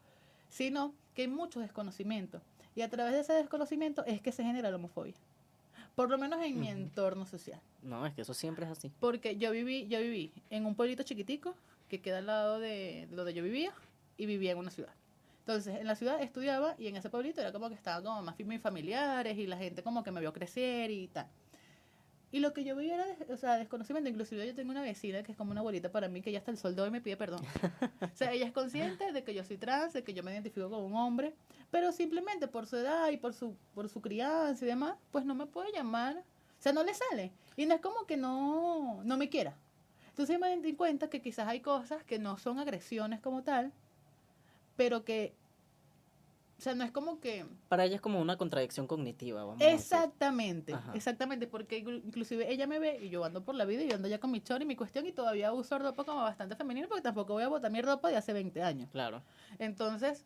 sino que hay mucho desconocimiento y a través de ese desconocimiento es que se genera la homofobia, por lo menos en mi Ujú. entorno social. No, es que eso siempre es así. Porque yo viví en un pueblito chiquitico que queda al lado de donde yo vivía y vivía en una ciudad. Entonces, en la ciudad estudiaba y en ese pueblito era como que estaba como más mis familiares y la gente como que me vio crecer y tal. Y lo que yo veía era, o sea, desconocimiento. Inclusive yo tengo una vecina que es como una abuelita para mí que ya hasta el sol de hoy me pide perdón. O sea, ella es consciente de que yo soy trans, de que yo me identifico como un hombre, pero simplemente por su edad y por su crianza y demás, pues no me puede llamar. O sea, no le sale. Y no es como que no me quiera. Entonces me di cuenta que quizás hay cosas que no son agresiones como tal, pero que, o sea, no es como que... Para ella es como una contradicción cognitiva, vamos a decir. Exactamente, Ajá. exactamente, porque inclusive ella me ve y yo ando por la vida y yo ando ya con mi chor y mi cuestión y todavía uso ropa como bastante femenina porque tampoco voy a botar mi ropa de hace 20 años. Claro. Entonces,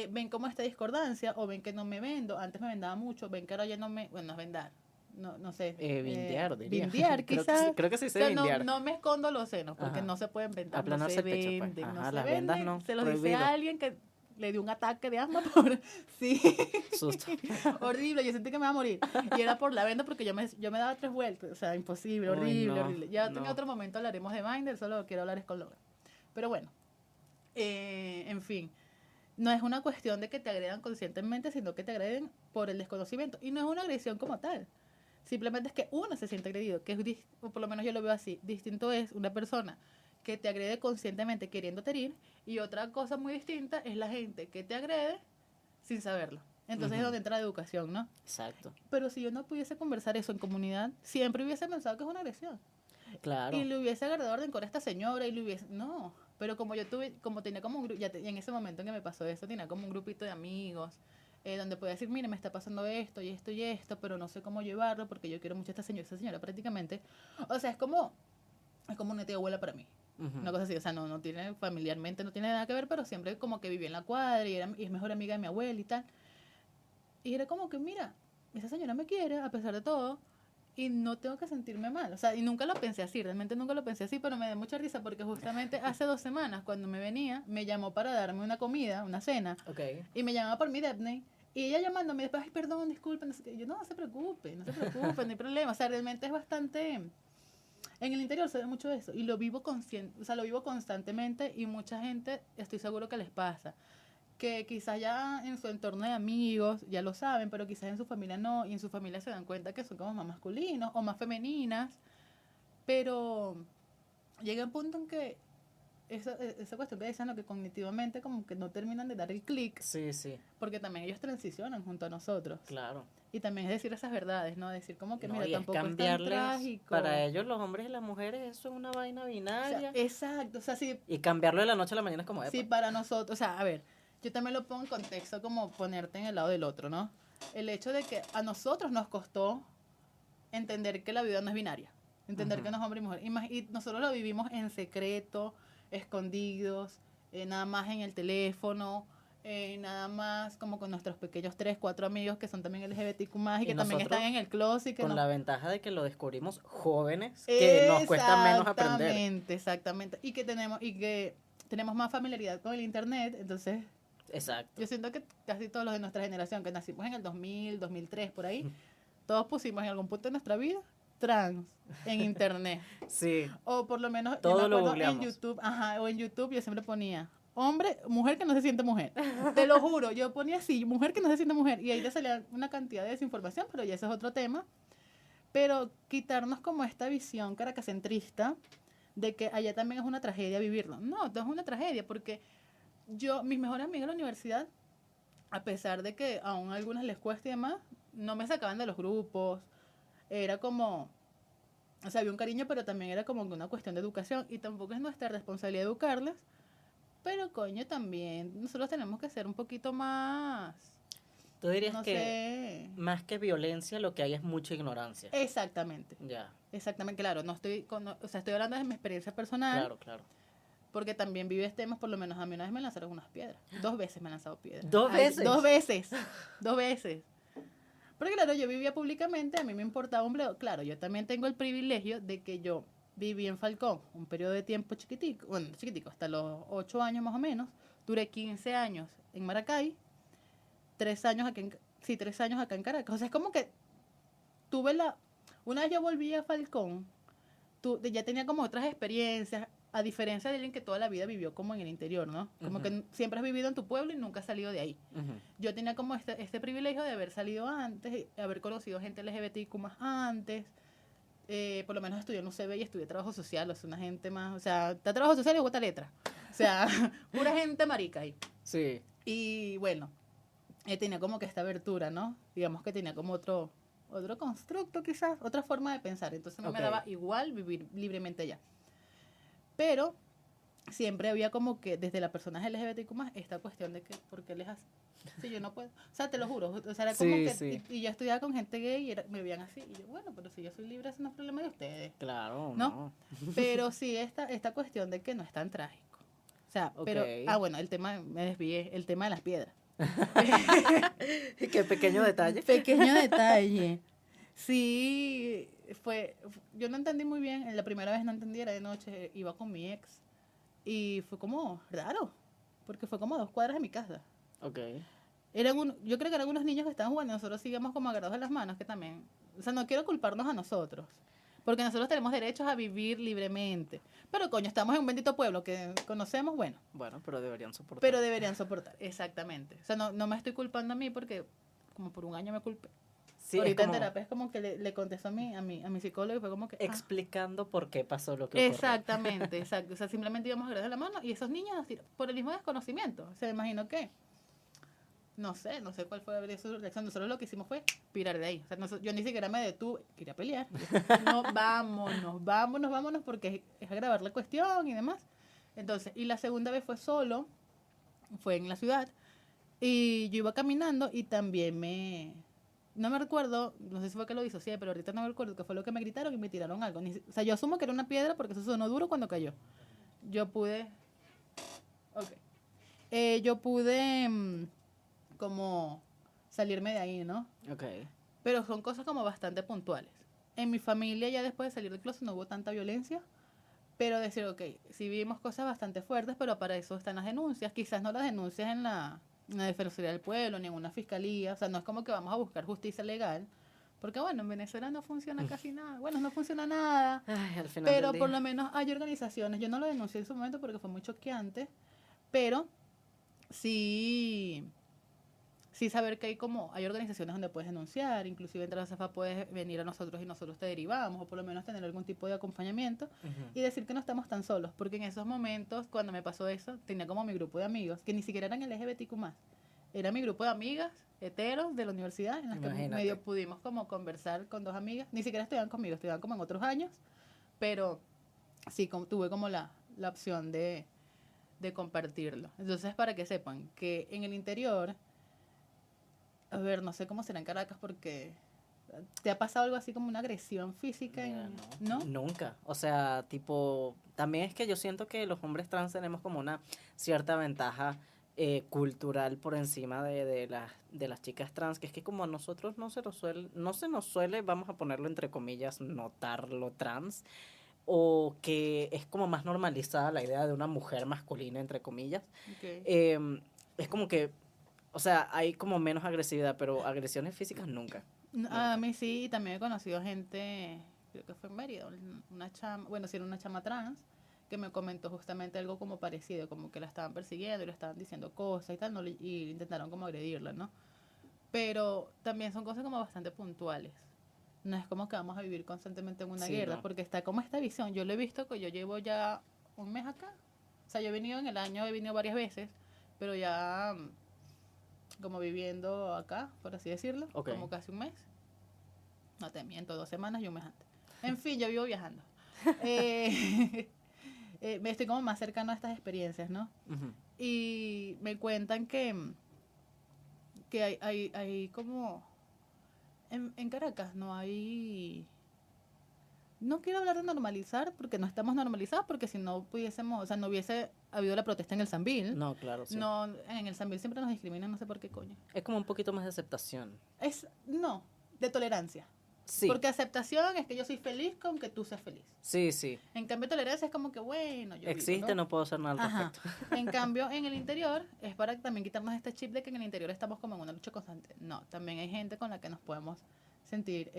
ven como esta discordancia o ven que no me vendo, antes me vendaba mucho, ven que ahora ya no me, bueno, es vendar, no sé. Vindear, diría. Vindear Creo que quizás. sí- creo que se O dice sea, vindear. no me escondo los senos porque Ajá. no se pueden vendar, no Aplanarse se el pecho, pues. venden, Ajá, no se las vendas venden. no, Se los dice prohibido. a alguien que le dio un ataque de asma por... Sí. Susto. Horrible, yo sentí que me iba a morir. Y era por la venda porque yo me daba 3 vueltas. O sea, imposible, Uy, horrible, no, horrible. Ya en no. otro momento hablaremos de Binder, solo quiero hablar es con Logan. Pero bueno, en fin, no es una cuestión de que te agredan conscientemente, sino que te agreden por el desconocimiento. Y no es una agresión como tal. Simplemente es que uno se siente agredido, que es, o por lo menos yo lo veo así. Distinto es una persona que te agrede conscientemente queriendo herir, y otra cosa muy distinta es la gente que te agrede sin saberlo. Entonces es Ujú. donde entra la educación, ¿no? Exacto. Pero si yo no pudiese conversar eso en comunidad, siempre hubiese pensado que es una agresión. Claro. Y le hubiese agarrado rencor a esta señora y le hubiese... No, pero como yo tenía como un grupo, en ese momento en que me pasó eso, tenía como un grupito de amigos, donde podía decir, mire, me está pasando esto y esto y esto, pero no sé cómo llevarlo porque yo quiero mucho a esta señora prácticamente. O sea, es como una tía abuela para mí. Ujú. Una cosa así, o sea, no tiene familiarmente, no tiene nada que ver, pero siempre como que viví en la cuadra y es mejor amiga de mi abuela y tal. Y era como que, mira, esa señora me quiere a pesar de todo y no tengo que sentirme mal. O sea, y nunca lo pensé así, realmente nunca lo pensé así, pero me da mucha risa porque justamente hace 2 semanas, cuando me venía, me llamó para darme una comida, una cena, Ok. y me llamaba por mi Depney. Y ella llamándome después, ay, perdón, disculpen, no sé qué. Y yo, no se preocupe, no hay problema. O sea, realmente es bastante... En el interior se ve mucho eso y lo vivo constantemente y mucha gente, estoy seguro que les pasa, que quizás ya en su entorno de amigos ya lo saben, pero quizás en su familia no, y en su familia se dan cuenta que son como más masculinos o más femeninas, pero llega un punto en que esa cuestión que dicen, lo que cognitivamente como que no terminan de dar el clic, Sí, sí, porque también ellos transicionan junto a nosotros. claro. Y también es decir esas verdades, ¿no? Decir como que, No, mira, y es tampoco es tan cambiarles, trágico. para ellos los hombres y las mujeres, eso es una vaina O sea, binaria. exacto, o sea, Y cambiarlo de la noche a la mañana es como, si epa. para nosotros, o sea, a ver, yo también lo pongo en contexto como ponerte en el lado del otro, ¿no? El hecho de que a nosotros nos costó entender que la vida no es binaria, entender Ujú. que no es hombre y mujer, y nosotros lo vivimos en secreto, escondidos, nada más en el teléfono, nada más como con nuestros pequeños 3, 4 amigos que son también LGBTQ+, y Y que también nosotros, están en el closet, que con nos... la ventaja de que lo descubrimos jóvenes, que nos cuesta menos aprender. Exactamente, exactamente. Y que tenemos más familiaridad con el internet, entonces Exacto. yo siento que casi todos los de nuestra generación, que nacimos en el 2000, 2003, por ahí, todos pusimos en algún punto de nuestra vida trans en internet. Sí, O por lo menos, yo todo me lo acuerdo en googleamos. YouTube, o en YouTube yo siempre ponía hombre, mujer que no se siente mujer. Te lo juro, yo ponía así, mujer que no se siente mujer. Y ahí te salía una cantidad de desinformación, pero ya ese es otro tema. Pero quitarnos como esta visión caracacentrista de que allá también es una tragedia vivirlo. No, no es una tragedia, porque mis mejores amigos de la universidad, a pesar de que aún a algunas les cuesta y demás, no me sacaban de los grupos. Era como, o sea, había un cariño, pero también era como una cuestión de educación. Y tampoco es nuestra responsabilidad educarles, pero coño, también nosotros tenemos que ser un poquito más, Tú dirías no que sé. más que violencia lo que hay es mucha ignorancia. Exactamente, Ya, exactamente, claro. No estoy, o sea, estoy hablando de mi experiencia personal, claro, claro. porque también vives temas, por lo menos a mí una vez me lanzaron unas piedras. 2 veces me han lanzado piedras. ¿Dos veces? 2 veces, 2 veces. Porque claro, yo vivía públicamente, a mí me importaba un bledo. Claro, yo también tengo el privilegio de que yo viví en Falcón un periodo de tiempo chiquitico, bueno, chiquitico, hasta los 8 años más o menos. Duré 15 años en Maracay, 3 años aquí sí, 3 años acá en Caracas. O sea, es como que tuve una vez yo volví a Falcón, ya tenía como otras experiencias, a diferencia de alguien que toda la vida vivió como en el interior, ¿no? Como Ujú. que siempre has vivido en tu pueblo y nunca has salido de ahí. Ujú. Yo tenía como este privilegio de haber salido antes, haber conocido gente LGBTQ más antes, por lo menos estudié en UCB y estudié trabajo social, o sea, una gente más, o sea, está trabajo social y bota letra. O sea, pura gente marica ahí. Sí, Y bueno, tenía como que esta abertura, ¿no? Digamos que tenía como otro constructo quizás, otra forma de pensar. Entonces a mí Ok. me daba igual vivir libremente allá. Pero siempre había como que desde la personaje LGBTQ más esta cuestión de que, ¿por qué les hace? Si yo no puedo. O sea, te lo juro. O sea, era como Sí, que, sí. y yo estudiaba con gente gay y me veían así. Y yo, bueno, pero si yo soy libre, ese no es problema de ustedes. Claro, ¿No? no. Pero sí, esta cuestión de que no es tan trágico. O sea, pero, Ok. bueno, el tema, me desvié, el tema de las piedras. Qué pequeño detalle. Pequeño detalle. Sí, yo no entendí muy bien, la primera vez no entendí, era de noche, iba con mi ex y fue como raro, porque fue como a 2 cuadras de mi casa. Ok. Yo creo que eran unos niños que estaban jugando y nosotros seguíamos como agarrados de las manos, que también, o sea, no quiero culparnos a nosotros, porque nosotros tenemos derechos a vivir libremente. Pero coño, estamos en un bendito pueblo que conocemos, bueno, Bueno, pero deberían soportar. pero deberían soportar, exactamente. O sea, no me estoy culpando a mí porque como por un año me culpé. Sí, Ahorita es como en terapia es como que le contestó a mi psicólogo y fue como que... explicando por qué pasó lo que ocurrió. exactamente, exacto. O sea, simplemente íbamos a agarrar de la mano y esos niños, así, por el mismo desconocimiento, se me imagino que... No sé cuál fue su reacción. Nosotros lo que hicimos fue pirar de ahí. O sea, yo ni siquiera me detuve, quería pelear. No, vámonos, porque es agravar la cuestión y demás. Entonces, y la segunda vez fue solo, fue en la ciudad, y yo iba caminando y también no me recuerdo, no sé si fue que lo disocié, pero ahorita no me recuerdo qué fue lo que me gritaron y me tiraron algo. O sea, yo asumo que era una piedra porque eso sonó duro cuando cayó. Yo pude... Ok. Yo pude como salirme de ahí, ¿no? Ok. Pero son cosas como bastante puntuales. En mi familia ya después de salir del closet no hubo tanta violencia, pero decir, ok, sí vimos cosas bastante fuertes, pero para eso están las denuncias. Quizás no las denuncias en la Defensoría del Pueblo, ni en una fiscalía. O sea, no es como que vamos a buscar justicia legal. Porque bueno, en Venezuela no funciona casi nada. Bueno, no funciona nada. Ay, al final Pero del por día. lo menos hay organizaciones. Yo no lo denuncié en su momento porque fue muy choqueante. Pero sí, sí saber que hay organizaciones donde puedes denunciar, inclusive entre la CEFA puedes venir a nosotros y nosotros te derivamos, o por lo menos tener algún tipo de acompañamiento Ujú. y decir que no estamos tan solos, porque en esos momentos, cuando me pasó eso, tenía como mi grupo de amigos, que ni siquiera eran LGBTQ+, era mi grupo de amigas heteros de la universidad, en las que Imagínate. medio pudimos como conversar con dos amigas, ni siquiera estudiaban conmigo, estudiaban como en otros años, pero sí, tuve como la opción de compartirlo. Entonces, para que sepan que en el interior, a ver, no sé cómo será en Caracas porque ¿te ha pasado algo así como una agresión física Mira, en, no, ¿no? nunca. O sea, tipo, también es que yo siento que los hombres trans tenemos como una cierta ventaja cultural por encima de las chicas trans, que es que como a nosotros no se nos suele, vamos a ponerlo entre comillas, notar lo trans, o que es como más normalizada la idea de una mujer masculina, entre comillas. Okay. Es como que, o sea, hay como menos agresividad, pero agresiones físicas nunca, A nunca. mí sí, y también he conocido gente, creo que fue en Mérida, una chama, bueno, sí era una chama trans, que me comentó justamente algo como parecido, como que la estaban persiguiendo y le estaban diciendo cosas y tal, no, y intentaron como agredirla, ¿no? Pero también son cosas como bastante puntuales. No es como que vamos a vivir constantemente en una Sí, guerra, no. porque está como esta visión. Yo lo he visto que yo llevo ya un mes acá. O sea, yo he venido en el año, he venido varias veces, pero ya como viviendo acá, por así decirlo, Ok. como casi un mes. No te miento, 2 semanas y un mes antes. En fin, yo vivo viajando. Eh, me estoy como más cercano a estas experiencias, ¿no? Ujú. Y me cuentan que hay como... En Caracas no hay... No quiero hablar de normalizar porque no estamos normalizados, porque si no pudiésemos, o sea, no hubiese habido la protesta en el Sambil. No, claro, sí. No, en el Sambil siempre nos discriminan, no sé por qué coño. Es como un poquito más de aceptación. No, de tolerancia. Sí, Porque aceptación es que yo soy feliz con que tú seas feliz. sí, sí. En cambio, tolerancia es como que, bueno, yo vivo, Existe, ¿no? no puedo hacer nada al Ajá. respecto. En cambio, en el interior es para también quitarnos este chip de que en el interior estamos como en una lucha constante. No, también hay gente con la que nos podemos sentir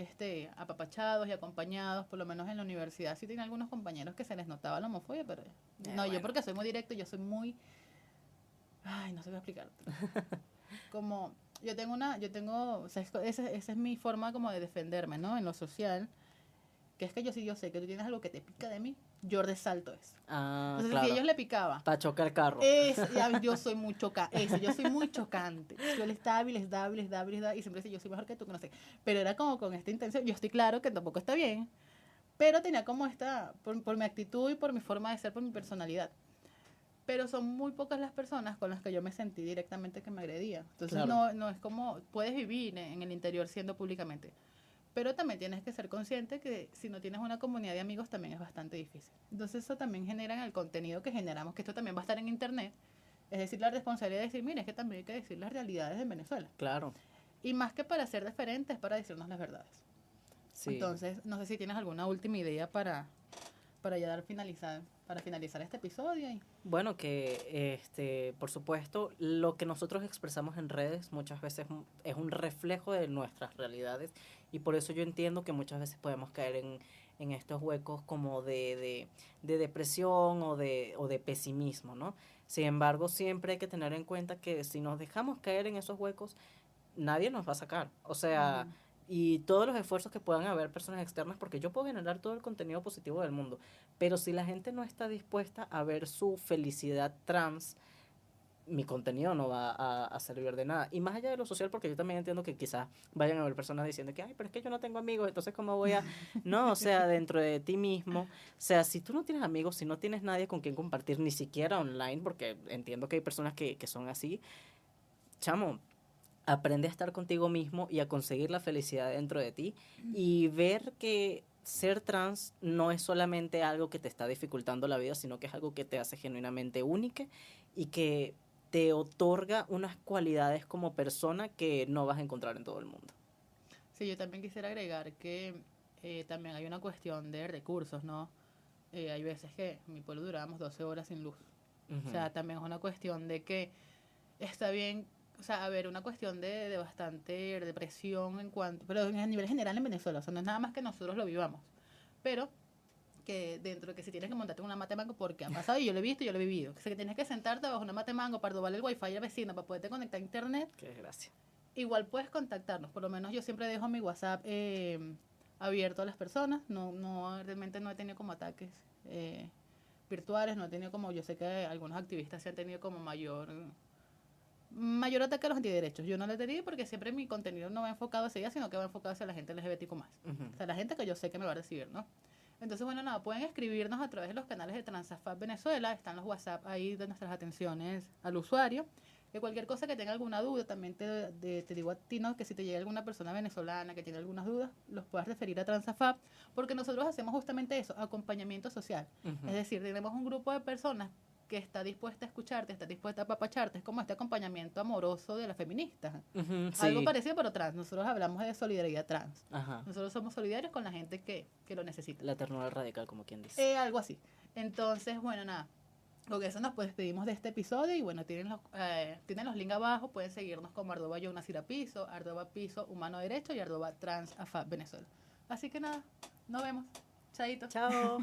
apapachados y acompañados, por lo menos en la universidad. Sí tiene algunos compañeros que se les notaba la homofobia, pero no, yo Bueno. porque soy muy directo, yo soy muy... Ay, no sé cómo explicarte. Como, o sea, esa es mi forma como de defenderme, ¿no? En lo social, que es que yo sé que tú tienes algo que te pica de mí, yo resalto eso. Ah, Entonces, si a claro. ellos le picaba, Para chocar el carro. yo soy muy yo soy muy chocante. Yo les daba y les daba y les daba y les daba y siempre decía, yo soy mejor que tú, que no sé. Pero era como con esta intención, yo estoy claro que tampoco está bien, pero tenía como por mi actitud y por mi forma de ser, por mi personalidad. Pero son muy pocas las personas con las que yo me sentí directamente que me agredían. Entonces Claro. no es como, puedes vivir en el interior siendo públicamente. Pero también tienes que ser consciente que si no tienes una comunidad de amigos también es bastante difícil. Entonces eso también genera en el contenido que generamos, que esto también va a estar en internet. Es decir, la responsabilidad de decir, mira, es que también hay que decir las realidades en Venezuela. Claro. Y más que para ser diferentes, es para decirnos las verdades. Sí. Entonces, no sé si tienes alguna última idea para ya para finalizar este episodio. Bueno, que por supuesto, lo que nosotros expresamos en redes muchas veces es un reflejo de nuestras realidades y por eso yo entiendo que muchas veces podemos caer en estos huecos como de depresión o de pesimismo, ¿no? Sin embargo, siempre hay que tener en cuenta que si nos dejamos caer en esos huecos, nadie nos va a sacar. O sea, Ujú. y todos los esfuerzos que puedan haber personas externas, porque yo puedo generar todo el contenido positivo del mundo, pero si la gente no está dispuesta a ver su felicidad trans, mi contenido no va a servir de nada. Y más allá de lo social, porque yo también entiendo que quizás vayan a haber personas diciendo que, ay, pero es que yo no tengo amigos, entonces ¿cómo voy a...? No, o sea, dentro de ti mismo, o sea, si tú no tienes amigos, si no tienes nadie con quien compartir, ni siquiera online, porque entiendo que hay personas que son así, chamo, aprende a estar contigo mismo y a conseguir la felicidad dentro de ti y ver que ser trans no es solamente algo que te está dificultando la vida, sino que es algo que te hace genuinamente única y que te otorga unas cualidades como persona que no vas a encontrar en todo el mundo. Sí, yo también quisiera agregar que también hay una cuestión de recursos, ¿no? Hay veces que en mi pueblo durábamos 12 horas sin luz. O Ujú. sea, también es una cuestión de que está bien, o sea, a ver, una cuestión de bastante depresión en cuanto, pero a nivel general en Venezuela, o sea, no es nada más que nosotros lo vivamos. Pero que dentro de que si tienes que montarte en una mate mango, porque ha pasado y yo lo he visto y yo lo he vivido. Que tienes que sentarte bajo una mate mango para robarle el wifi al vecino para poderte conectar a internet. Qué desgracia. Igual puedes contactarnos, por lo menos yo siempre dejo mi WhatsApp abierto a las personas, realmente no he tenido como ataques virtuales, no he tenido como, yo sé que algunos activistas se han tenido como mayor ataque a los antiderechos. Yo no lo he tenido porque siempre mi contenido no va enfocado hacia ella, sino que va enfocado hacia la gente LGBTQ+. O sea, la gente que yo sé que me va a recibir, ¿no? Entonces, bueno, nada, pueden escribirnos a través de los canales de Transafab Venezuela, están los WhatsApp ahí de nuestras atenciones al usuario. Que cualquier cosa que tenga alguna duda, también te digo a ti, ¿no? Que si te llega alguna persona venezolana que tiene algunas dudas, los puedas referir a Transafab, porque nosotros hacemos justamente eso, acompañamiento social. Es decir, tenemos un grupo de personas que está dispuesta a escucharte, está dispuesta a apapacharte, es como este acompañamiento amoroso de las feministas. Sí. Algo parecido pero trans, nosotros hablamos de solidaridad trans. Ajá. Nosotros somos solidarios con la gente que lo necesita. La ternura radical, como quien dice. Algo así. Entonces, bueno, nada. Con eso nos despedimos de este episodio y bueno, tienen los links abajo, pueden seguirnos como @YoNaciraPiso, @Piso Humano Derecho y @Transafab Venezuela. Así que nada, nos vemos. Chaito. Chao.